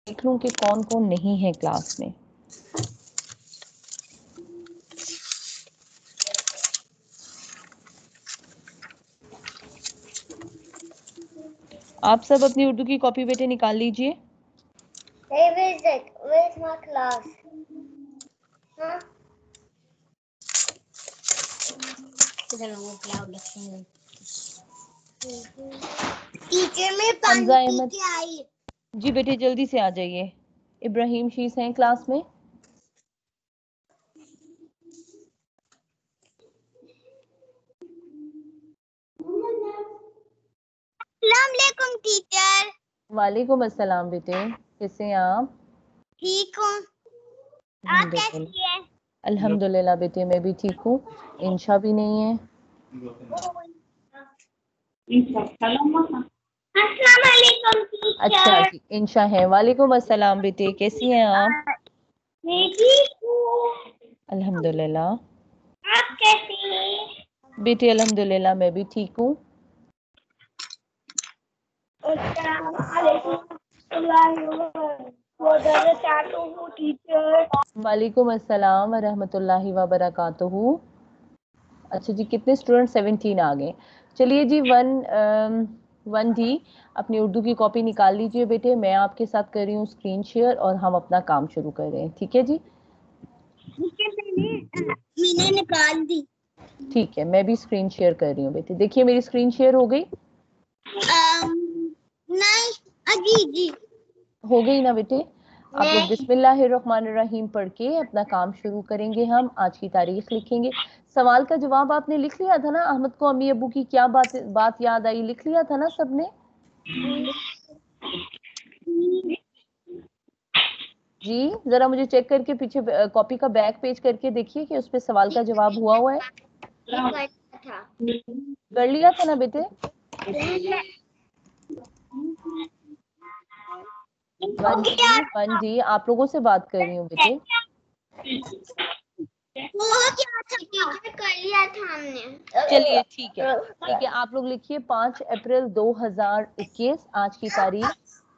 देख लूं कि कौन कौन नहीं है क्लास में। आप सब अपनी उर्दू की कॉपी बेटे निकाल लीजिए। Hey, where's my class? Huh? Teacher में हमजा पानी अहमद के आई। जी बेटे जल्दी से आ जाइए। इब्राहिम शीस हैं क्लास में। अस्सलामुअलैकुम टीचर। वालेकुम अस्सलाम बेटे, कैसे हैं आप? ठीक हूँ, आप कैसी हैं? अल्हम्दुलिल्लाह बेटे मैं भी ठीक हूँ। इंशा भी नहीं है। अस्सलामुअलैकुम अच्छा टीचर। जी इंशा है। वालेकुम अस्सलाम बेटे, कैसी हैं आप? मैं ठीक हूँ, अल्हम्दुलिल्लाह आप कैसी हैं? बेटे, अल्हम्दुलिल्लाह मैं भी ठीक हूँ। टीचर। वालेकुम अस्सलाम व रहमतुल्लाहि व बरकातुहू। अच्छा जी, कितने स्टूडेंट? 17 आ गए। चलिए जी, वन डी अपनी उर्दू की कॉपी निकाल लीजिए बेटे। मैं आपके साथ कर रही हूँ स्क्रीन शेयर और हम अपना काम शुरू कर रहे हैं, ठीक है जी? मैंने निकाल दी। ठीक है, मैं भी स्क्रीन शेयर कर रही हूँ बेटे। देखिए मेरी स्क्रीन शेयर हो गई? नहीं, जी जी हो गई ना बेटे? आप लोग बिस्मिल्लाहिर्रहमानिर्रहीम पढ़ के अपना काम शुरू करेंगे। हम आज की तारीख लिखेंगे। सवाल का जवाब आपने लिख लिया था ना? अहमद को अम्मी अबू की क्या बात याद आई? लिख लिया था ना सबने? जी जरा मुझे चेक करके पीछे कॉपी का बैक पेज करके देखिए कि उस पे सवाल का जवाब हुआ है। कर लिया था ना बेटे? वन जी आप लोगों से बात कर रही हूँ बेटे। वो क्या था टीचर, कर लिया था हमने। चलिए ठीक है आप लोग लिखिए 5 अप्रैल 2021 आज की तारीख,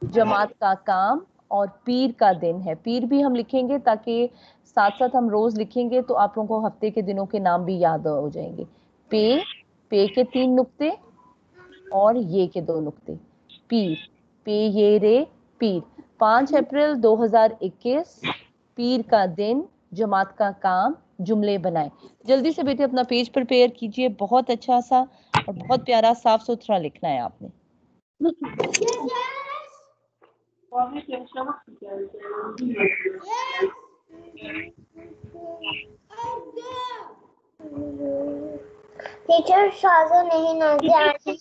जमात का काम और पीर का दिन है। पीर भी हम लिखेंगे ताकि साथ साथ हम रोज लिखेंगे तो आप लोगों को हफ्ते के दिनों के नाम भी याद हो जाएंगे। पे के 3 नुक्ते और ये के 2 नुक्ते। पीर, पे ये रे पीर। 5 अप्रैल 2021 पीर का दिन, जमात का काम, जुमले बनाए। जल्दी से बेटे अपना पेज प्रिपेयर कीजिए। बहुत अच्छा सा और बहुत प्यारा साफ सुथरा लिखना है आपने। टीचर शाज़ो नहीं ना जाने।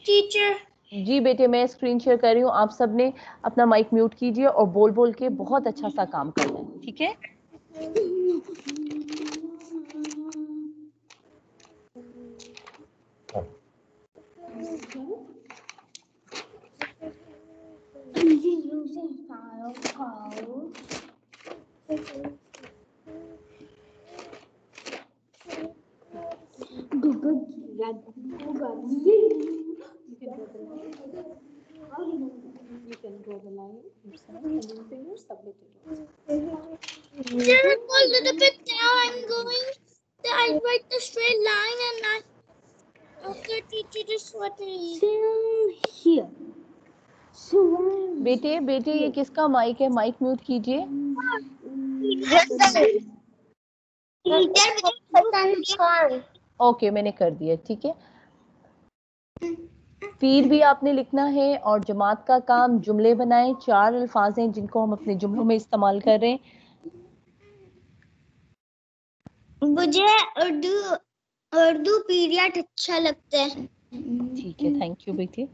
टीचर जी बेटे मैं स्क्रीन शेयर कर रही हूँ। आप सबने अपना माइक म्यूट कीजिए और बोल बोल के बहुत अच्छा सा काम करना है, ठीक है? I write the straight line and I after teacher just what here. बेटे बेटे ये किसका माइक है? माइक म्यूट कीजिए। ओके मैंने कर दिया, ठीक है। पीर भी आपने लिखना है और जमात का काम, जुमले बनाए। 4 अल्फाज हैं जिनको हम अपने जुमलों में इस्तेमाल कर रहे हैं। मुझे उर्दू पीरियड अच्छा लगता है। ठीक है, थैंक यू बेटे।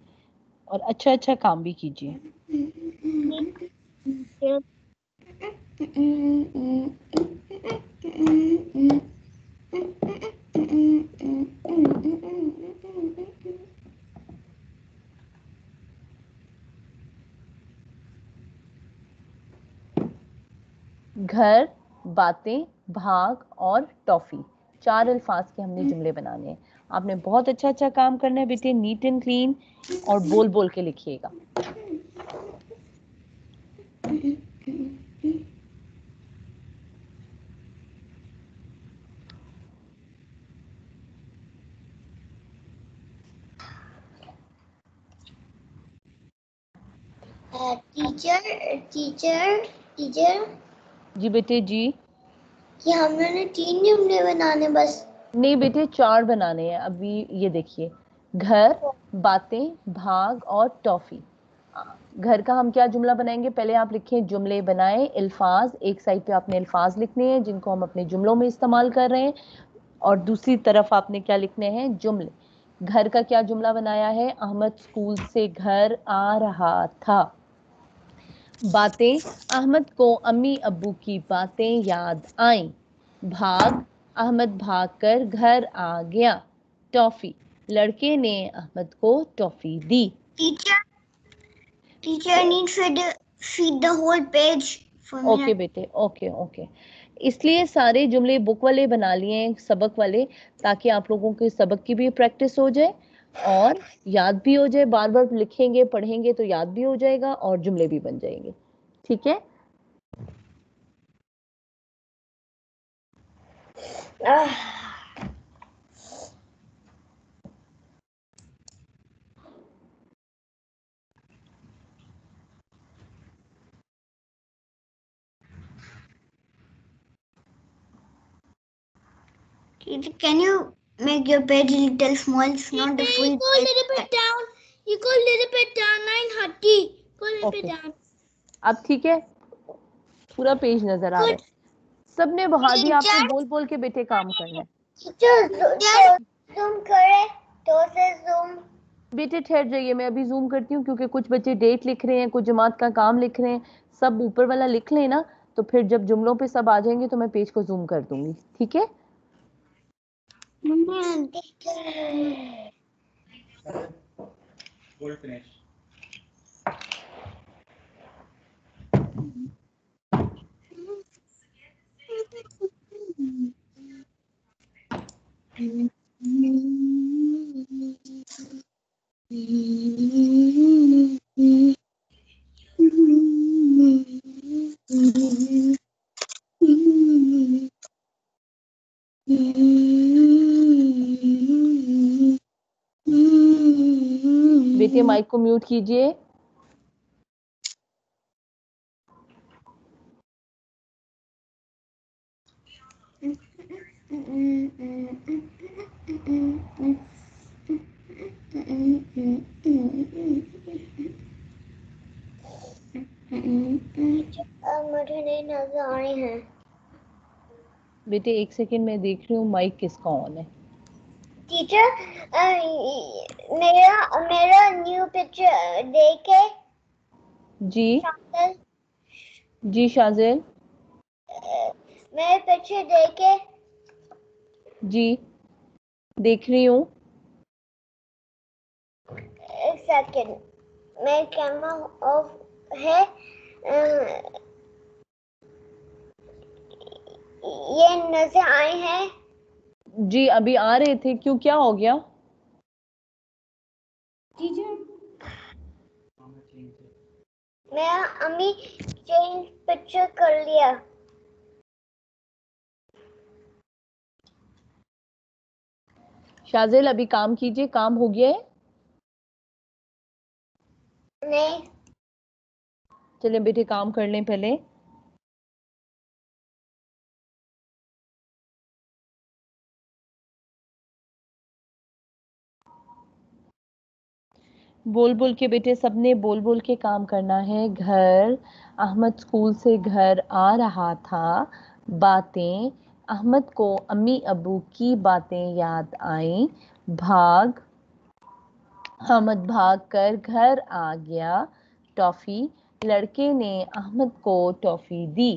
और अच्छा अच्छा काम भी कीजिए। घर, बातें, भाग और टॉफी। 4 अल्फाज के हमने जुमले बनाने हैं। आपने बहुत अच्छा काम करना है बेटे, नीट एंड क्लीन, और बोल बोल के लिखिएगा। टीचर जी बेटे जी। कि हमने 3 जुमले बनाने बस? नहीं बेटे 4 बनाने हैं अभी। ये देखिए, घर, बातें, भाग और टॉफी। घर का हम क्या जुमला बनाएंगे, पहले आप लिखें जुमले बनाए, अल्फाज एक साइड पे आपने अल्फाज लिखने हैं जिनको हम अपने जुमलों में इस्तेमाल कर रहे हैं, और दूसरी तरफ आपने क्या लिखने हैं, जुमले। घर का क्या जुमला बनाया है, अहमद स्कूल से घर आ रहा था। बातें, अहमद को अम्मी अब्बू की बातें याद आईं। भाग, अहमद भागकर घर आ गया। टॉफी, लड़के ने अहमद को toffee the. Teacher I need feed the whole page for me. Okay बेटे, ओके। इसलिए सारे जुमले बुक वाले बना लिए हैं, सबक वाले, ताकि आप लोगों के सबक की भी प्रैक्टिस हो जाए और याद भी हो जाए। बार बार लिखेंगे पढ़ेंगे तो याद भी हो जाएगा और जुमले भी बन जाएंगे। ठीक है। Can you make your page a little small? It's not the full Go a page. little bit down. You go a little bit down, 930. Go a little bit Okay. down. अब ठीक है, पूरा पेज नजर आ रहा है। सबने बहा दिया, आपने बोल बोल के बेटे काम करना है। Zoom करे तो से zoom. बेटे ठहर जाइए, मैं अभी जूम करती हूँ, क्योंकि कुछ बच्चे डेट लिख रहे हैं, कुछ जमात का काम लिख रहे हैं। सब ऊपर वाला लिख लें ना, तो फिर जब जुमलों पे सब आ जाएंगे तो मैं पेज को जूम कर दूंगी। ठीक है। बेटे माइक को म्यूट कीजिए। मुझे नहीं नजर आ रही है। बेटे एक सेकेंड, मैं देख रही हूँ माइक किसका ऑन है। टीचर मेरा न्यू पिक्चर देखे? जी शामिल जी शाजिल मेरे पिक्चर देखे? जी देख रही हूँ। एक सेकंड, मेरा कैमरा ऑफ है। ये नजर आए हैं? जी अभी आ रहे थे, क्यों, क्या हो गया? मेरा अम्मी चेंज पिक्चर कर लिया। शाजिल अभी काम कीजिए, काम हो गया है? नहीं। चलें बेटे काम कर लें पहले। बोल बोल के बेटे, सबने बोल बोल के काम करना है। घर, अहमद स्कूल से घर आ रहा था। बातें, अहमद को अम्मी अब्बू की बातें याद आईं। भाग, अहमद भाग कर घर आ गया। टॉफी, लड़के ने अहमद को टॉफी दी।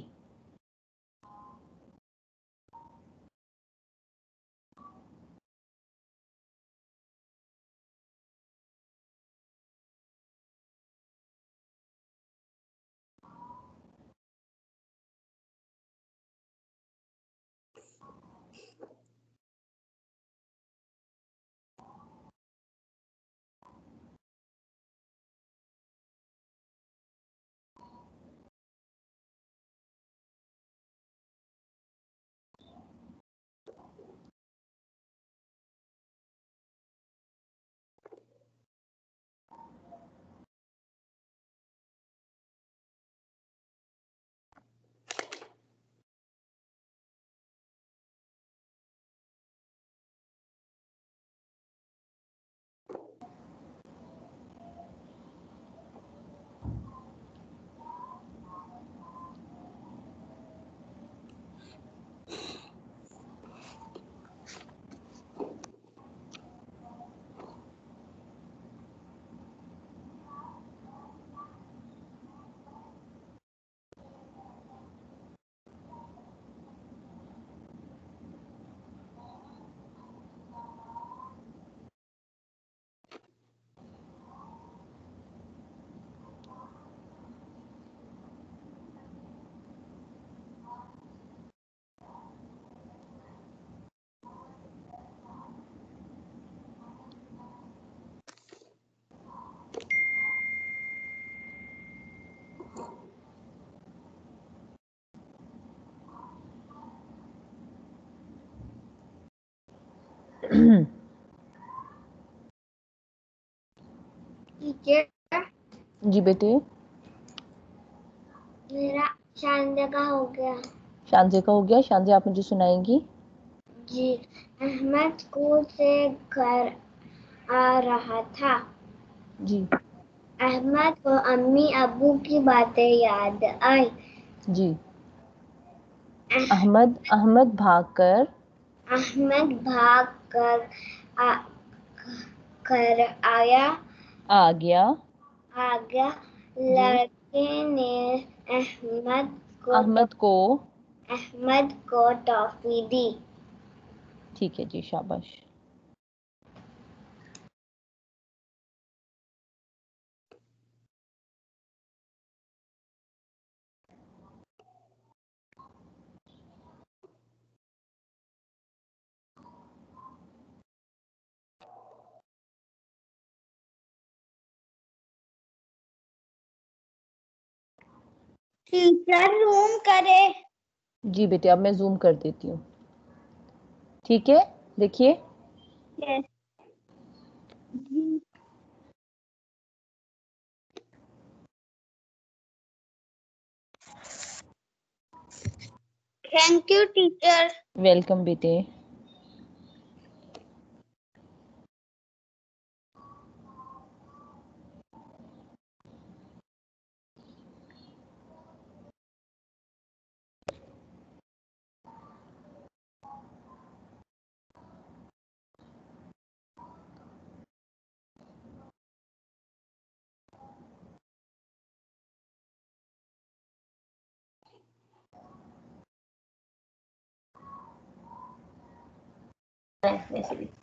टीचर जी बेटे, मेरा शानदे का हो गया। शांजे का हो गया। शांजे आप मुझे सुनाएंगी? जी, अहमद स्कूल से घर आ रहा था। जी अहमद को अम्मी अब्बू की बातें याद आई। जी। अहमद भागकर अहमद भाग कर घर आया। आ गया। आ गया। जी। लड़के ने अहमद को अहमद को टॉफी दी। ठीक है जी, शाबाश। टीचर रूम करे। जी बेटे, अब मैं जूम कर देती हूँ। ठीक है, देखिए। Yes. Thank you teacher. Welcome बेटे।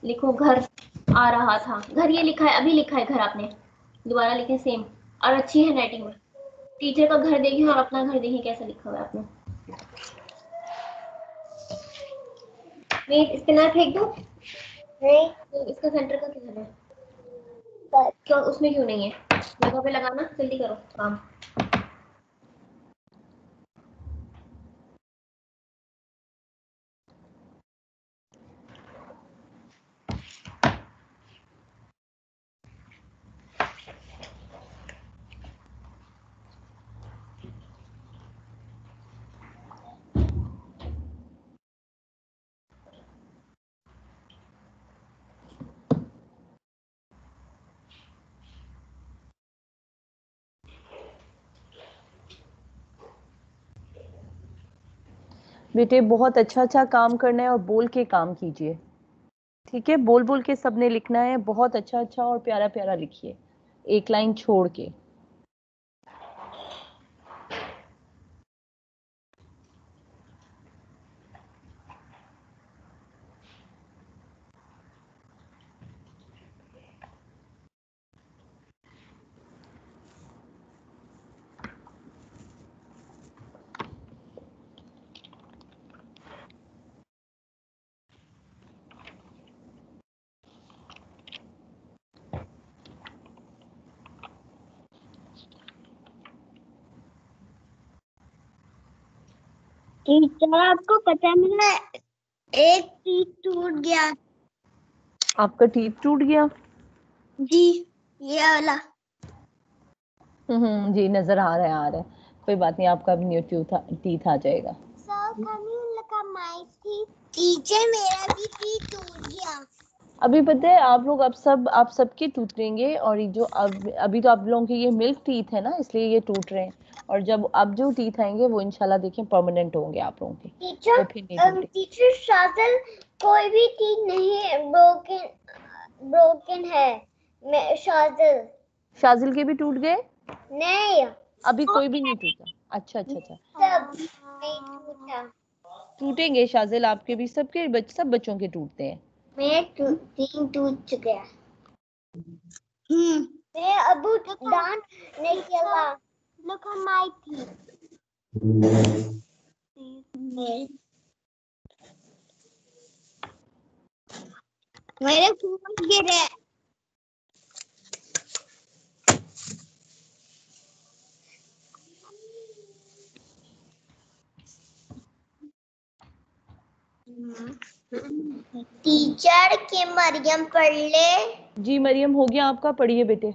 लिखो घर आ रहा था। घर ये लिखा है, अभी लिखा है घर आपने, दोबारा लिखे सेम। और अच्छी है राइटिंग में। टीचर का घर देखिए और अपना घर देखिए कैसा लिखा हुआ है आपने। वेट, इस पे ना फेंक दो। नहीं, तो इसका सेंटर का किधर है? क्यों उसमें क्यों नहीं है? जगह पे लगाना, जल्दी करो काम। बेटे बहुत अच्छा अच्छा काम करना है और बोल के काम कीजिए। ठीक है, बोल बोल के सबने लिखना है। बहुत अच्छा अच्छा और प्यारा प्यारा लिखिए, एक लाइन छोड़ के। टीचर आपको पता है मेरा एक टीथ टूट गया। आपका टीथ टूट गया? जी, ये वाला। जी, नजर आ रहा है, आ रहा है। कोई बात नहीं, आपका अब न्यू टीथ आ जाएगा। टीचर मेरा भी टीथ टूट गया। अभी पता है, आप सबके टूटेंगे। और ये जो अभी तो आप लोगों के ये मिल्क टीथ है ना, इसलिए ये टूट रहे हैं। और जब अब जो टीथ आएंगे वो इंशाल्लाह देखें परमानेंट होंगे आप लोगों के, टीचर तो फिर नहीं टूटेंगे। टीचर शाजल कोई भी टीथ नहीं है, ब्रोकन है। मैं शाजिल के भी टूट गए? नहीं, अभी कोई भी नहीं टूटा? अच्छा अच्छा अच्छा। सब नहीं टूटा। टूटेंगे शाजिल, आपके भी, सब बच्चों के टूटते हैं। मेरे तीन टूट चुके हैं। मैं अब दांत निकला। Look on my teeth. मेरे फूल गिरे। टीचर के मरियम पढ़ ले। जी मरियम, हो गया आपका, पढ़िए बेटे।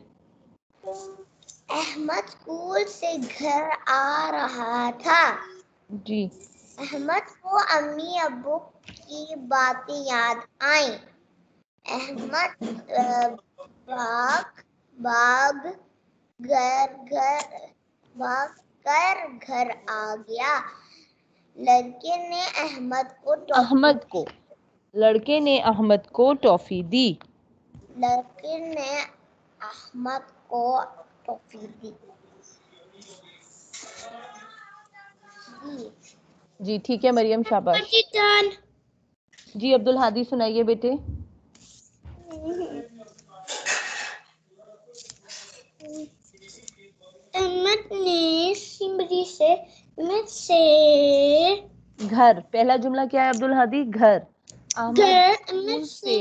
अहमद स्कूल से घर आ रहा था। जी। अहमद को अम्मी अब्बू की बातें याद आई। अहमद भाग कर घर आ गया। लड़के ने अहमद को टॉफी दी। लड़के ने अहमद को टॉफी दी। जी ठीक है मरियम, शाबाश। जी अब्दुल हादी सुनाइए बेटे। अहमद ने सिमरी से घर, पहला जुमला क्या है अब्दुल हादी? घर। अहमद से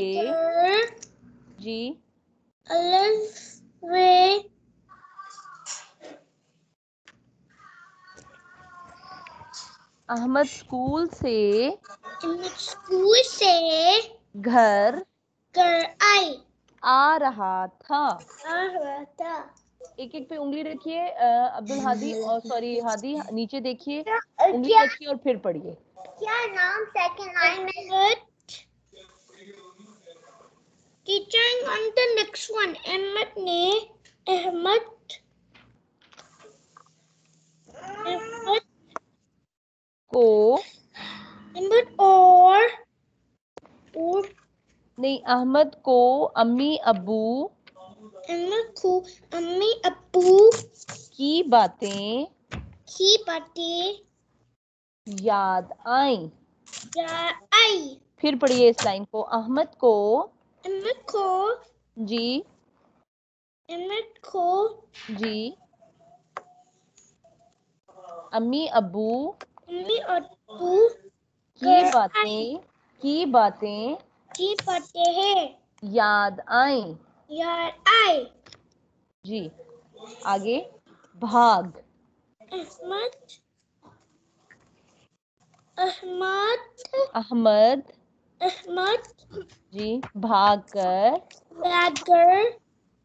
जी अहमद स्कूल से घर आ रहा था। एक एक पे उंगली रखिए अब्दुल हादी, और सॉरी हादी, नीचे देखिए, उंगली रखिए और फिर पढ़िए। क्या नाम सेकंड लाइन में? Teaching on the next one. Ahmad को अम्मी अब्बू की बातें याद आई। फिर पढ़िए इस लाइन को। अहमद को जी अम्मी अब्बू की बातें याद आई। जी आगे, भाग। अहमद जी भाग कर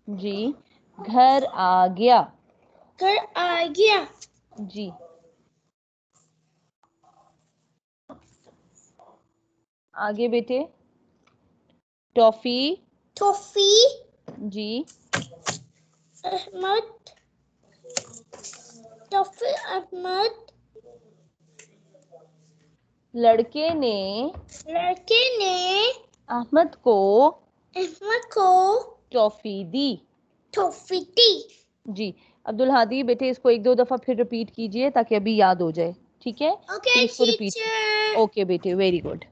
जी घर आ गया। जी आगे बेटे, टॉफी जी लड़के ने अहमद को टॉफी दी। जी अब्दुल हादी बेटे, इसको एक दो दफा फिर रिपीट कीजिए ताकि अभी याद हो जाए, ठीक है? Okay, इसको रिपीट। ओके बेटे, वेरी गुड।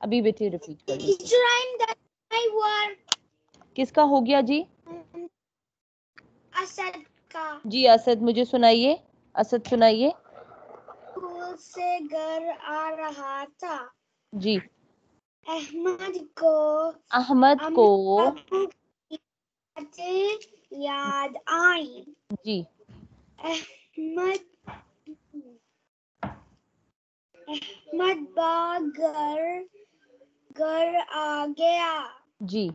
अभी बेटे रिपीट करिए। किसका हो गया जी? असद का। जी असद, मुझे सुनाइए। असद सुनाइए। स्कूल से घर आ रहा था। जी अहमद को अब्बू की बातें याद आई। जी अहमद भाग घर आ गया। जी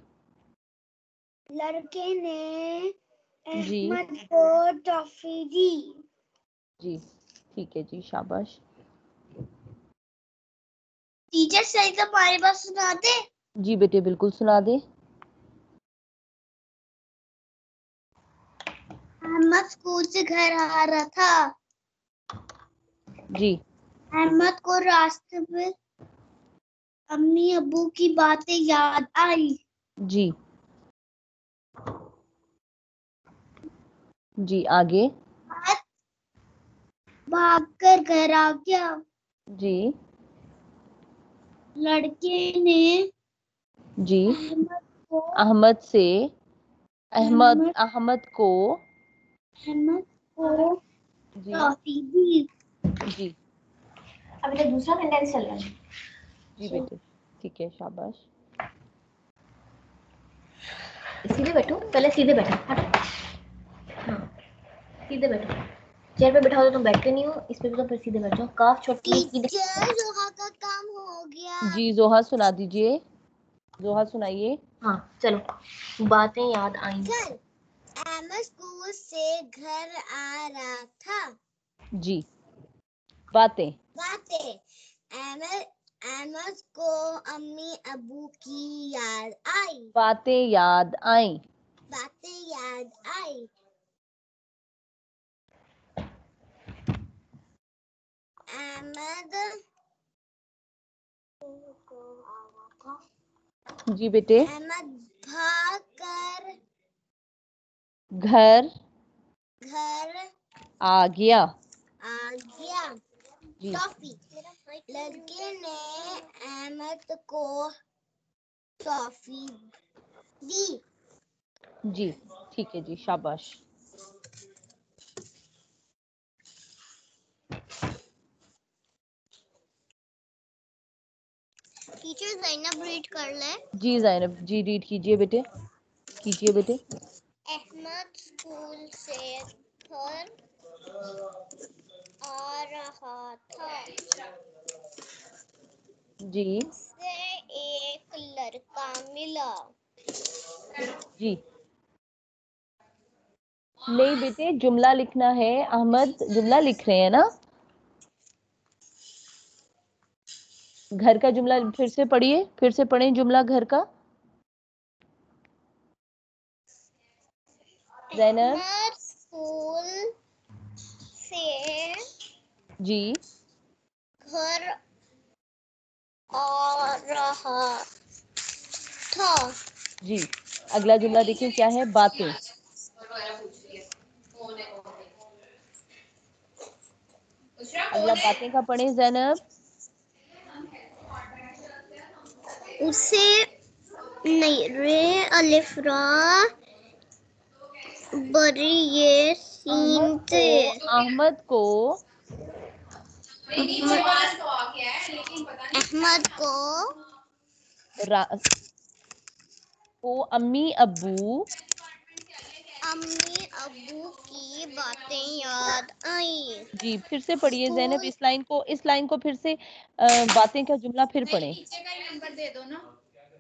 लड़के ने जी अहमद को टॉफी दी। जी ठीक है जी, शाबाश। टीचर सही तो हमारे पास सुनाते। जी बेटे बिल्कुल सुना दे। अहमद स्कूल से घर आ रहा था। जी अहमद को रास्ते में अम्मी अब्बू की बातें याद आई। जी जी आगे, भागकर घर आ गया। जी लड़के ने जी अहमद को जी टॉफी दी। जी अभी तक दूसरा सेंटेंस चल रहा है। जी बेटे ठीक है, शाबाश। सीधे बैठो, पहले सीधे बैठो। हाँ सीधे बैठो। चेयर पे बैठा हो तो तुम बैठते नहीं हो, इस पे भी तो फिर सीधे बैठ जाओ। काफ छोटी टीचर जोहा का काम हो गया। जी जोहा सुना दीजिए, जोहा सुनाइए। हाँ चलो, बातें याद आई। कल अहमद स्कूल से घर आ रहा था। जी, बातें। अहमद को अम्मी अबू की याद आई। बातें याद आई। अहमद जी बेटे। भाग कर घर घर आ गया। जी टॉफी। लड़के ने अहमद को टॉफी दी। जी ठीक है जी, शाबाश। टीचर ज़ैनब रीड कर ले। जी ज़ैनब जी रीड कीजिए बेटे, कीजिए बेटे। अहमद स्कूल से घर आ रहा था। जी उसे एक लड़का मिला। जी नहीं बेटे, जुमला लिखना है। अहमद जुमला लिख रहे हैं ना? घर का जुमला फिर से पढ़िए, फिर से पढ़ें जुमला घर का। ज़ैनब अहमद स्कूल से जी घर आ रहा था। जी, अगला जुमला देखिए क्या है, बातें। अगला बातें का पढ़ें ज़ैनब। उसे नहीं, रे अलिफ रा बड़ी ये सीन थे। अहमद को अहमद को अम्मी अब्बू की बातें याद आई। जी फिर से पढ़िए ज़ैनब, इस लाइन को फिर से बातें का जुमला फिर पढ़ें।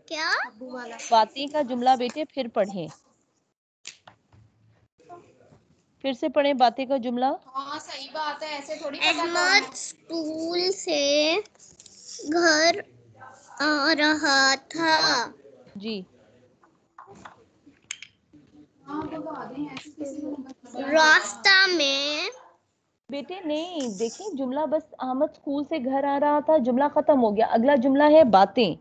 क्या? बातें का जुमला बेटे फिर पढ़ें, फिर से पढ़ें बातें का जुमला। हाँ सही बात है, ऐसे थोड़ी। अहमद स्कूल से घर आ रहा था। जी रास्ता में बेटे नहीं, देखिए जुमला बस अहमद स्कूल से घर आ रहा था, जुमला खत्म हो गया। अगला जुमला है बातें।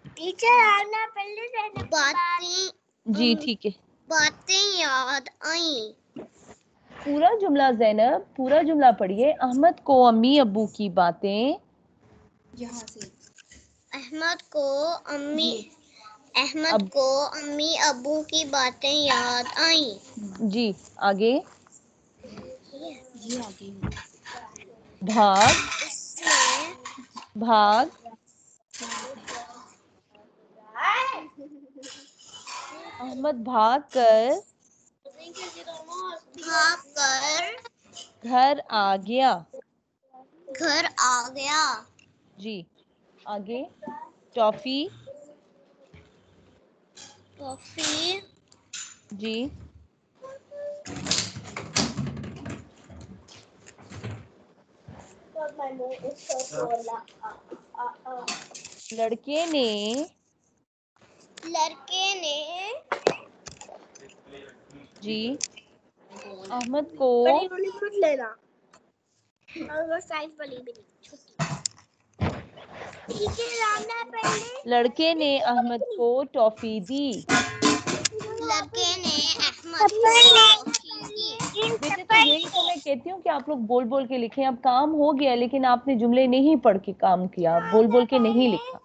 टीचर आना पहले बातें। जी ठीक है, बातें याद आई। पूरा जुमला ज़ैनब, पूरा जुमला पढ़िए। अहमद को अम्मी अब्बू की बातें। यहाँ से अहमद को अम्मी अब्बू की बातें याद आई। जी आगे। जी आगे। भाग उसने भाग अहमद भाग कर घर आ गया। जी आगे। टॉफी जी लड़के ने जी अहमद को लेना और साइज वाली भी लड़के ने अहमद को टॉफी दी। बेटे तो यही तो मैं कहती हूँ कि आप लोग बोल बोल के लिखें। अब काम हो गया लेकिन आपने जुमले नहीं पढ़ के काम किया, बोल बोल के नहीं लिखा।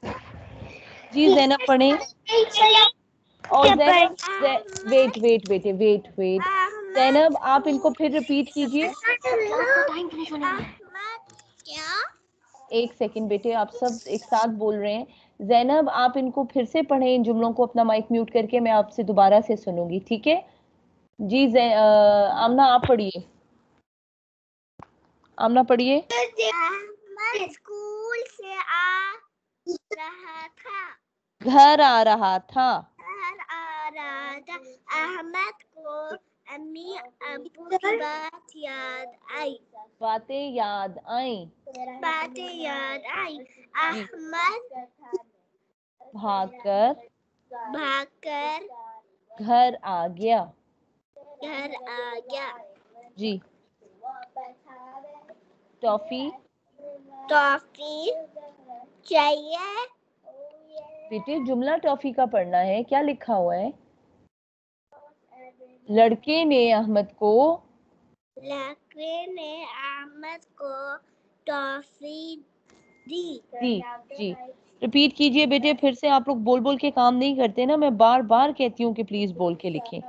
जी ज़ैनब पढ़े। और ज़ैनब वेट वेट बेटे वेट वेट, ज़ैनब आप इनको फिर रिपीट कीजिए। क्या? एक सेकंड बेटे, आप सब एक साथ बोल रहे हैं। ज़ैनब आप इनको फिर से पढ़ें इन जुमलों को, अपना माइक म्यूट करके। मैं आपसे दोबारा से सुनूंगी, ठीक है? जी आमना आप पढ़िए। आमना पढ़िए। अहमद स्कूल से आ रहा था। घर आ रहा था। अहमद को अम्मी अब्बू की बात याद आई। बातें याद आई। अहमद भागकर भागकर घर आ गया। जी। टॉफी चाहिए। बेटे जुमला टॉफी का पढ़ना है। क्या लिखा हुआ है? लड़के ने अहमद को टॉफी दी। जी। रिपीट कीजिए बेटे फिर से। आप लोग बोल बोल के काम नहीं करते ना, मैं बार बार कहती हूँ कि प्लीज बोल के लिखें।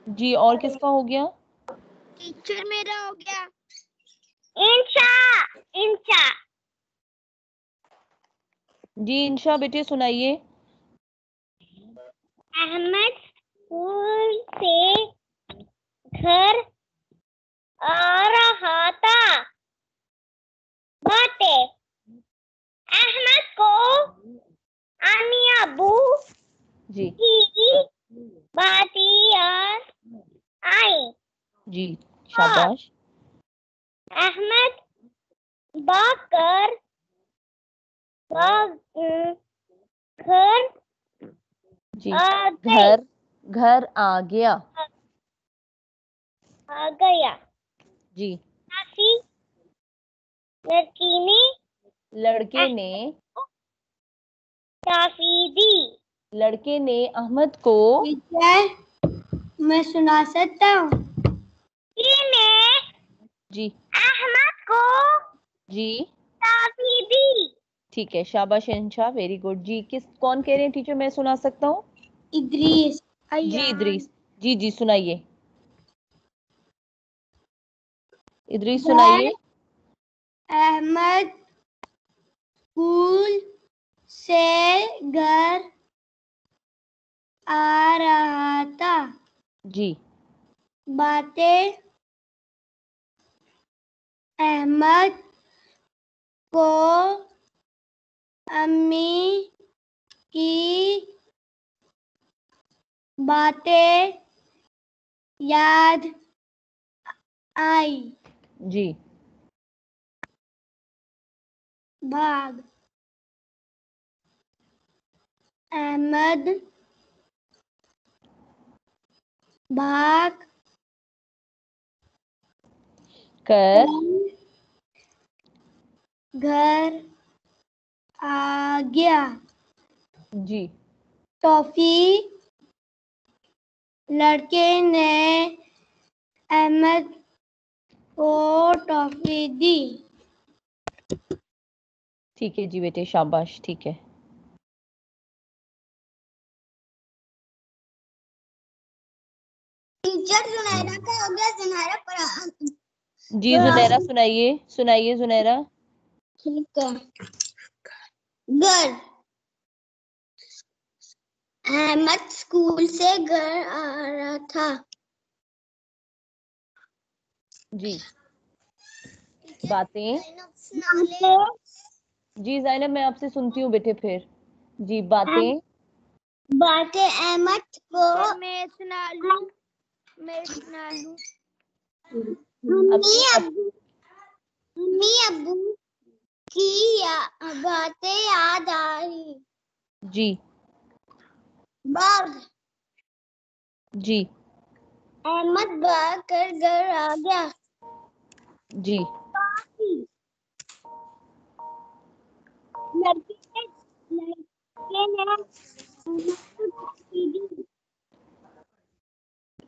जी, और किसका हो गया? टीचर मेरा हो गया। इंशा जी इंशा बेटे सुनाइए। अहमद स्कूल से घर आ रहा था। बातें अहमद को अम्मी अब्बू जी की बातें याद आई। जी शाबाश। अहमद भागकर घर जी आ गए। घर आ गया। आ गया। जी। काफी लड़के ने टॉफी दी। लड़के ने अहमद को मैं सुना सकता हूँ। जी अहमद को जी टॉफी दी। ठीक है, शाबाश इंशा, वेरी गुड। जी कौन कह रहे हैं टीचर मैं सुना सकता हूँ? इद्रीस। जी इद्रीस। जी सुनाइए। इद्रीस सुनाइए। अहमद स्कूल से घर आ रहा था। जी। बातें अहमद को अम्मी की बातें याद आई। जी भाग अहमद भाग कर घर आ गया। जी टॉफी लड़के ने अहमद को टॉफी दी। ठीक है जी बेटे, शाबाश, ठीक है। टीचर जुनैरा का हो गया। जुनैरा पढ़ा। जी जुनैरा सुनाइए जुनैरा। ठीक है। घर अहमद स्कूल से घर आ रहा था। जी बातें। जी ज़ैनब मैं आपसे सुनती हूँ बेटे फिर। जी बातें अहमद को मैं सुना लूं। मम्मी अब्बू की बातें याद आई। जी बाग जी अहमद भाग कर घर आ गया। जी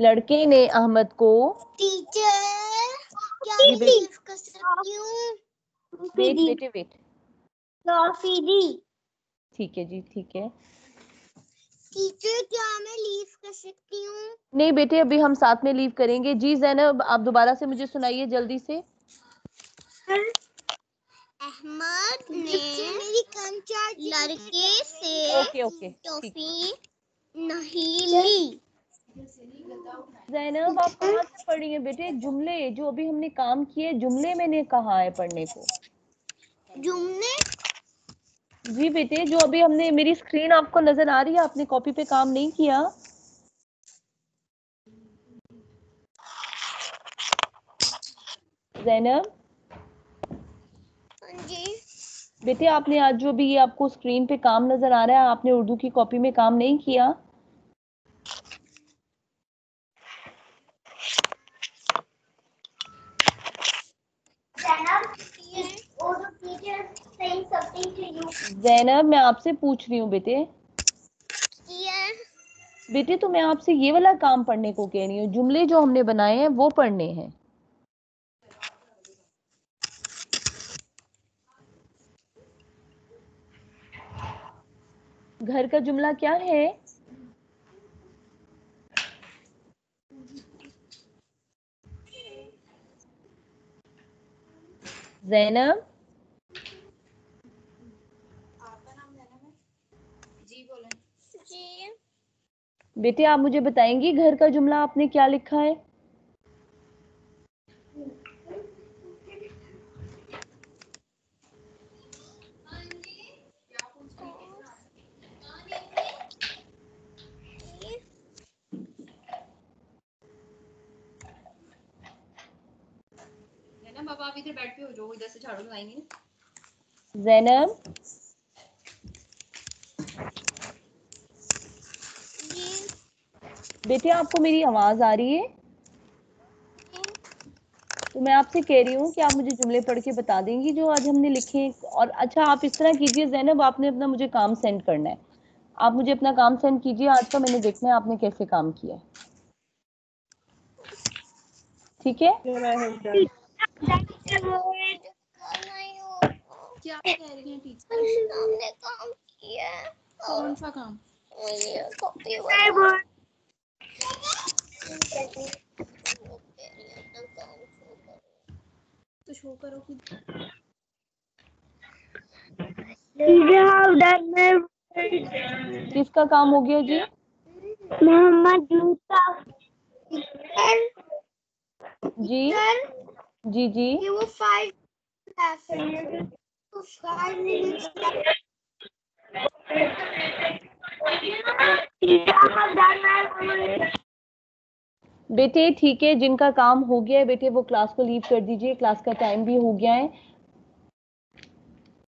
लड़के ने अहमद को। टीचर क्या जी बेटे लीव कर सकती हूँ? वेट। टॉफी दी। ठीक है जी, ठीक है। टीचर क्या मैं लीव कर सकती हूँ? नहीं बेटे, अभी हम साथ में लीव करेंगे। जी ज़ैनब आप दोबारा से मुझे सुनाइए जल्दी से। अहमद ने मेरी लड़के से ओके ठीक। टॉफी नहीं ली। जैनब आप कहाँ से पढ़ रही हैं बेटे? जुमले जो अभी हमने काम किए, जुमले मैंने कहा है पढ़ने को। जुमले जी बेटे, जो अभी हमने, मेरी स्क्रीन आपको नजर आ रही है? आपने कॉपी पे काम नहीं किया? जैनब जी बेटे, आपने आज जो भी ये आपको स्क्रीन पे काम नजर आ रहा है, आपने उर्दू की कॉपी में काम नहीं किया? जैनब मैं आपसे पूछ रही हूँ बेटे। बेटे तो मैं आपसे ये वाला काम पढ़ने को कह रही हूँ, जुमले जो हमने बनाए हैं वो पढ़ने हैं। घर का जुमला क्या है? जैनब जी बेटे आप मुझे बताएंगी घर का जुमला आपने क्या लिखा है? जैनब आप इधर बैठ पे हो जाओ, इधर से झाड़ू लगाएंगे। जैनब बेटे आपको मेरी आवाज आ रही है? तो मैं आपसे कह रही हूँ कि आप मुझे जुमले पढ़ के बता देंगी जो आज हमने लिखे हैं। और अच्छा आप इस तरह कीजिए जैनब, आपने अपना मुझे काम सेंड करना है। आप मुझे अपना काम सेंड कीजिए, आज का मैंने देखना है आपने कैसे काम किया है। ठीक है? क्या कह रही हैं टीचर? हमने काम किया है। कौन सा काम? ये कॉपी वाला तो शो करो कि किसका काम हो गया जी? मोहम्मद जूता जी जी जी ये वो 5 तो 5 मिनट्स बेटे ठीक है, जिनका काम हो गया है बेटे वो क्लास को लीव कर दीजिए, क्लास का टाइम भी हो गया है।